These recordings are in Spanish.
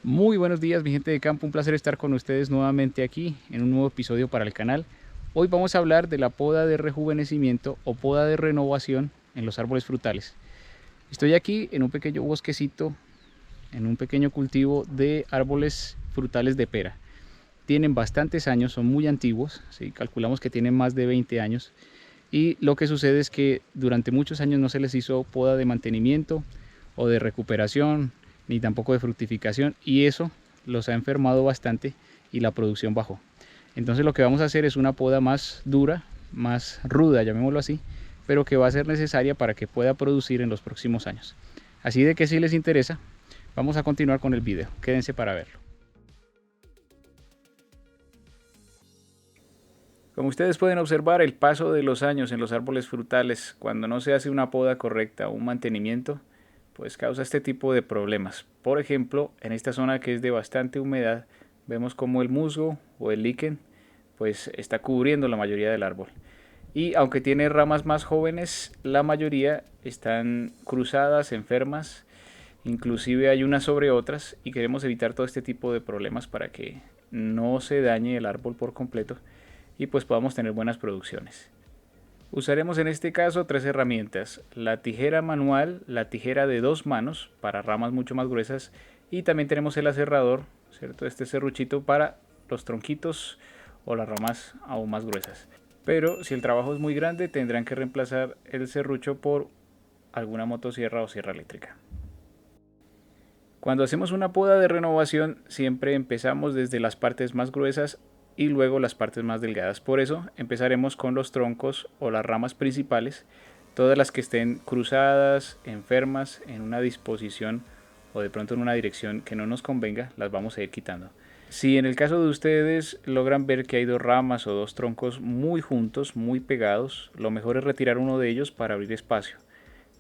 Muy buenos días, mi gente de campo, un placer estar con ustedes nuevamente aquí en un nuevo episodio para el canal. Hoy vamos a hablar de la poda de rejuvenecimiento o poda de renovación en los árboles frutales. Estoy aquí en un pequeño bosquecito, en un pequeño cultivo de árboles frutales de pera. Tienen bastantes años, son muy antiguos, ¿sí? Calculamos que tienen más de 20 años. Y lo que sucede es que durante muchos años no se les hizo poda de mantenimiento o de recuperación, ni tampoco de fructificación, y eso los ha enfermado bastante y la producción bajó. Entonces lo que vamos a hacer es una poda más dura, más ruda, llamémoslo así, pero que va a ser necesaria para que pueda producir en los próximos años. Así de que si les interesa, vamos a continuar con el video. Quédense para verlo. Como ustedes pueden observar, el paso de los años en los árboles frutales, cuando no se hace una poda correcta o un mantenimiento, pues causa este tipo de problemas. Por ejemplo, en esta zona que es de bastante humedad, vemos como el musgo o el líquen pues está cubriendo la mayoría del árbol. Y aunque tiene ramas más jóvenes, la mayoría están cruzadas, enfermas, inclusive hay unas sobre otras, y queremos evitar todo este tipo de problemas para que no se dañe el árbol por completo y pues podamos tener buenas producciones. Usaremos en este caso tres herramientas: la tijera manual, la tijera de dos manos para ramas mucho más gruesas, y también tenemos el aserrador, ¿cierto? Este serruchito para los tronquitos o las ramas aún más gruesas. Pero si el trabajo es muy grande, tendrán que reemplazar el serrucho por alguna motosierra o sierra eléctrica. Cuando hacemos una poda de renovación, siempre empezamos desde las partes más gruesas y luego las partes más delgadas. Por eso empezaremos con los troncos o las ramas principales, todas las que estén cruzadas, enfermas, en una disposición o de pronto en una dirección que no nos convenga, las vamos a ir quitando. Si en el caso de ustedes logran ver que hay dos ramas o dos troncos muy juntos, muy pegados, lo mejor es retirar uno de ellos para abrir espacio.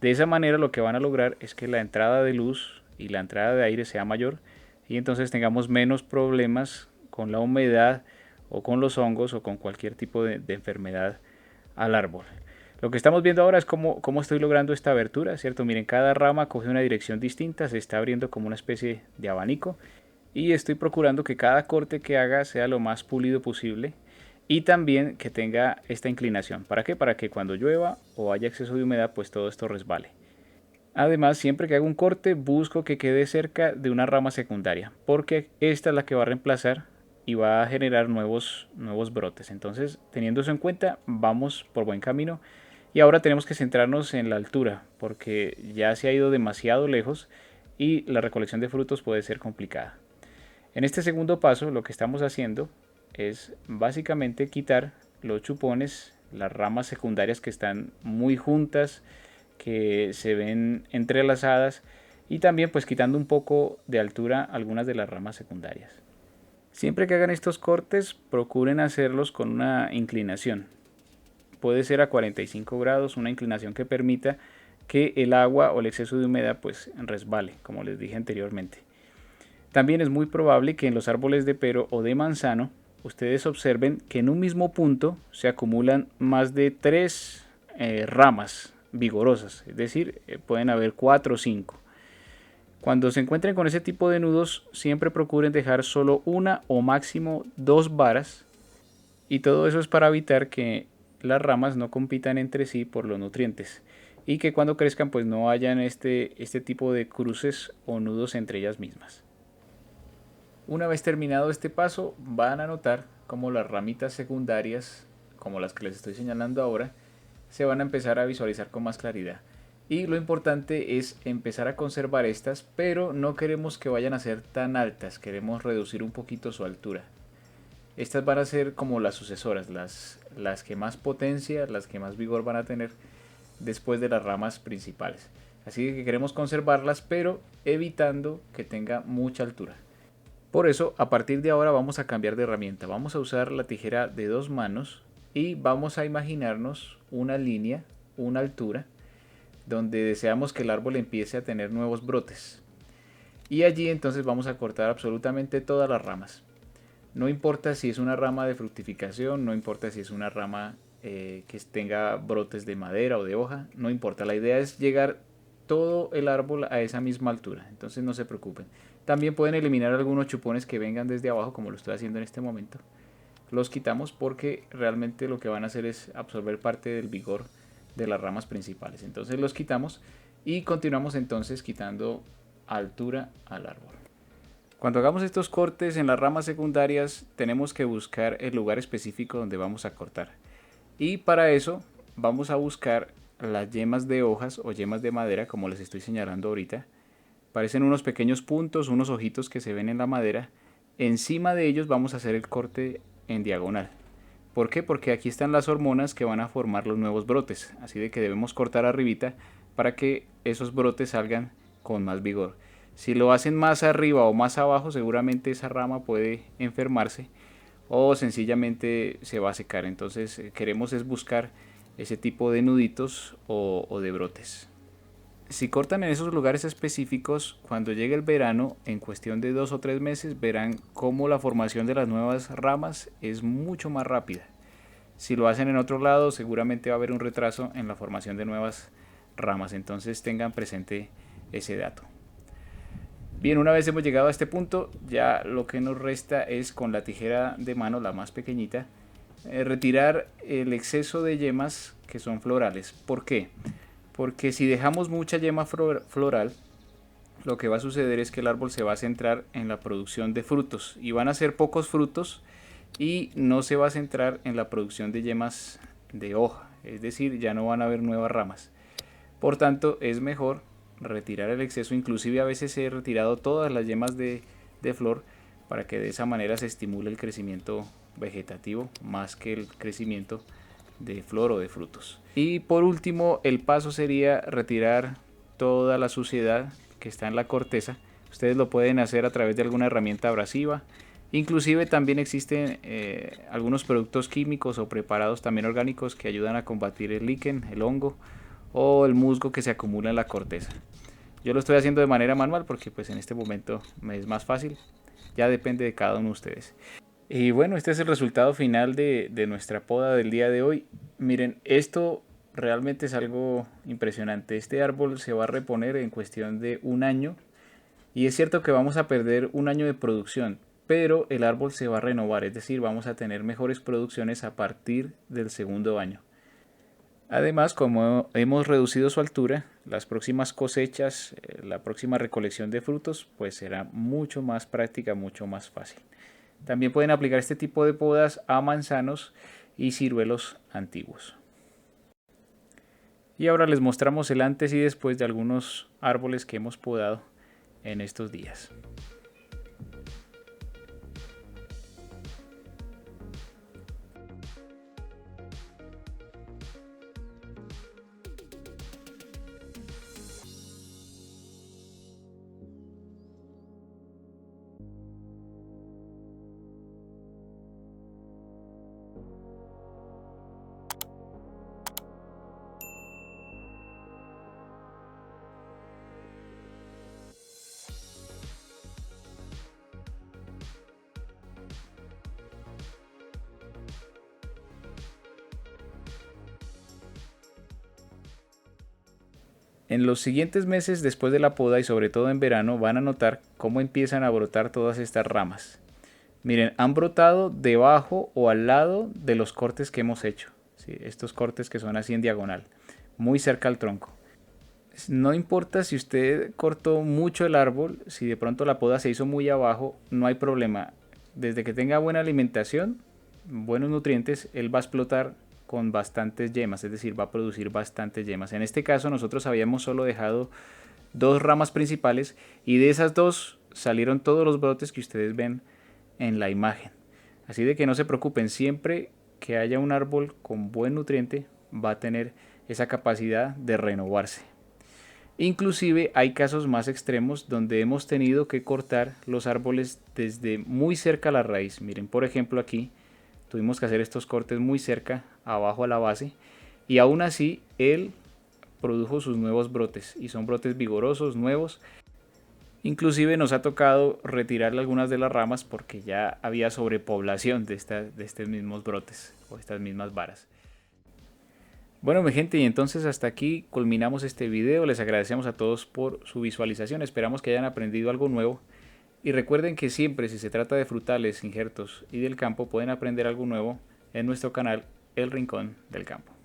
De esa manera lo que van a lograr es que la entrada de luz y la entrada de aire sea mayor, y entonces tengamos menos problemas con la humedad o con los hongos o con cualquier tipo de enfermedad al árbol. Lo que estamos viendo ahora es cómo estoy logrando esta abertura, ¿cierto? Miren, cada rama coge una dirección distinta, se está abriendo como una especie de abanico, y estoy procurando que cada corte que haga sea lo más pulido posible y también que tenga esta inclinación. ¿Para qué? Para que cuando llueva o haya exceso de humedad, pues todo esto resbale. Además, siempre que hago un corte, busco que quede cerca de una rama secundaria, porque esta es la que va a reemplazar y va a generar nuevos brotes. Entonces, teniendo eso en cuenta, vamos por buen camino. Y ahora tenemos que centrarnos en la altura, porque ya se ha ido demasiado lejos y la recolección de frutos puede ser complicada. En este segundo paso, lo que estamos haciendo es básicamente quitar los chupones, las ramas secundarias que están muy juntas, que se ven entrelazadas, y también pues quitando un poco de altura algunas de las ramas secundarias. Siempre que hagan estos cortes, procuren hacerlos con una inclinación. Puede ser a 45 grados, una inclinación que permita que el agua o el exceso de humedad pues resbale, como les dije anteriormente. También es muy probable que en los árboles de pero o de manzano ustedes observen que en un mismo punto se acumulan más de tres ramas vigorosas, es decir, pueden haber 4 o 5. Cuando se encuentren con ese tipo de nudos, siempre procuren dejar solo una o máximo dos varas, y todo eso es para evitar que las ramas no compitan entre sí por los nutrientes y que cuando crezcan pues no hayan este tipo de cruces o nudos entre ellas mismas. Una vez terminado este paso, van a notar como las ramitas secundarias, como las que les estoy señalando ahora, se van a empezar a visualizar con más claridad. Y lo importante es empezar a conservar estas, pero no queremos que vayan a ser tan altas, queremos reducir un poquito su altura. Estas van a ser como las sucesoras, las que más potencia, las que más vigor van a tener después de las ramas principales. Así que queremos conservarlas, pero evitando que tenga mucha altura. Por eso, a partir de ahora vamos a cambiar de herramienta. Vamos a usar la tijera de dos manos y vamos a imaginarnos una línea, una altura, donde deseamos que el árbol empiece a tener nuevos brotes. Y allí entonces vamos a cortar absolutamente todas las ramas. No importa si es una rama de fructificación, no importa si es una rama que tenga brotes de madera o de hoja, no importa. La idea es llegar todo el árbol a esa misma altura, entonces no se preocupen. También pueden eliminar algunos chupones que vengan desde abajo, como lo estoy haciendo en este momento. Los quitamos porque realmente lo que van a hacer es absorber parte del vigor de las ramas principales. Entonces los quitamos y continuamos entonces quitando altura al árbol. Cuando hagamos estos cortes en las ramas secundarias, tenemos que buscar el lugar específico donde vamos a cortar. Y para eso vamos a buscar las yemas de hojas o yemas de madera, como les estoy señalando ahorita. Parecen unos pequeños puntos, unos ojitos que se ven en la madera. Encima de ellos vamos a hacer el corte en diagonal. ¿Por qué? Porque aquí están las hormonas que van a formar los nuevos brotes. Así de que debemos cortar arribita para que esos brotes salgan con más vigor. Si lo hacen más arriba o más abajo, seguramente esa rama puede enfermarse o sencillamente se va a secar. Entonces queremos es buscar ese tipo de nuditos o de brotes. Si cortan en esos lugares específicos, cuando llegue el verano, en cuestión de 2 o 3 meses, verán cómo la formación de las nuevas ramas es mucho más rápida. Si lo hacen en otro lado, seguramente va a haber un retraso en la formación de nuevas ramas. Entonces tengan presente ese dato. Bien, una vez hemos llegado a este punto, ya lo que nos resta es con la tijera de mano, la más pequeñita, retirar el exceso de yemas que son florales. ¿Por qué? Porque si dejamos mucha yema floral, lo que va a suceder es que el árbol se va a centrar en la producción de frutos y van a ser pocos frutos y no se va a centrar en la producción de yemas de hoja, es decir, ya no van a haber nuevas ramas. Por tanto, es mejor retirar el exceso, inclusive a veces he retirado todas las yemas de flor para que de esa manera se estimule el crecimiento vegetativo más que el crecimiento de flor o de frutos. Y por último, el paso sería retirar toda la suciedad que está en la corteza. Ustedes lo pueden hacer a través de alguna herramienta abrasiva. Inclusive también existen algunos productos químicos o preparados también orgánicos que ayudan a combatir el líquen, el hongo o el musgo que se acumula en la corteza. Yo lo estoy haciendo de manera manual porque pues en este momento me es más fácil. Ya depende de cada uno de ustedes. Y bueno, este es el resultado final de nuestra poda del día de hoy. Miren, esto realmente es algo impresionante. Este árbol se va a reponer en cuestión de un año. Y es cierto que vamos a perder un año de producción, pero el árbol se va a renovar, es decir, vamos a tener mejores producciones a partir del segundo año. Además, como hemos reducido su altura, las próximas cosechas, la próxima recolección de frutos, pues será mucho más práctica, mucho más fácil. También pueden aplicar este tipo de podas a manzanos y ciruelos antiguos. Y ahora les mostramos el antes y después de algunos árboles que hemos podado en estos días. En los siguientes meses después de la poda y sobre todo en verano van a notar cómo empiezan a brotar todas estas ramas. Miren, han brotado debajo o al lado de los cortes que hemos hecho. ¿Sí? Estos cortes que son así en diagonal, muy cerca al tronco. No importa si usted cortó mucho el árbol, si de pronto la poda se hizo muy abajo, no hay problema. Desde que tenga buena alimentación, buenos nutrientes, él va a explotar con bastantes yemas, es decir, va a producir bastantes yemas. En este caso nosotros habíamos solo dejado 2 ramas principales y de esas 2 salieron todos los brotes que ustedes ven en la imagen. Así de que no se preocupen, siempre que haya un árbol con buen nutriente va a tener esa capacidad de renovarse. Inclusive hay casos más extremos donde hemos tenido que cortar los árboles desde muy cerca a la raíz. Miren, por ejemplo aquí tuvimos que hacer estos cortes muy cerca, abajo a la base, y aún así él produjo sus nuevos brotes y son brotes vigorosos, nuevos. Inclusive nos ha tocado retirar algunas de las ramas porque ya había sobrepoblación de estos mismos brotes o estas mismas varas. Bueno, mi gente, y entonces hasta aquí culminamos este video. Les agradecemos a todos por su visualización. Esperamos que hayan aprendido algo nuevo. Y recuerden que siempre si se trata de frutales, injertos y del campo pueden aprender algo nuevo en nuestro canal El Rincón del Campo.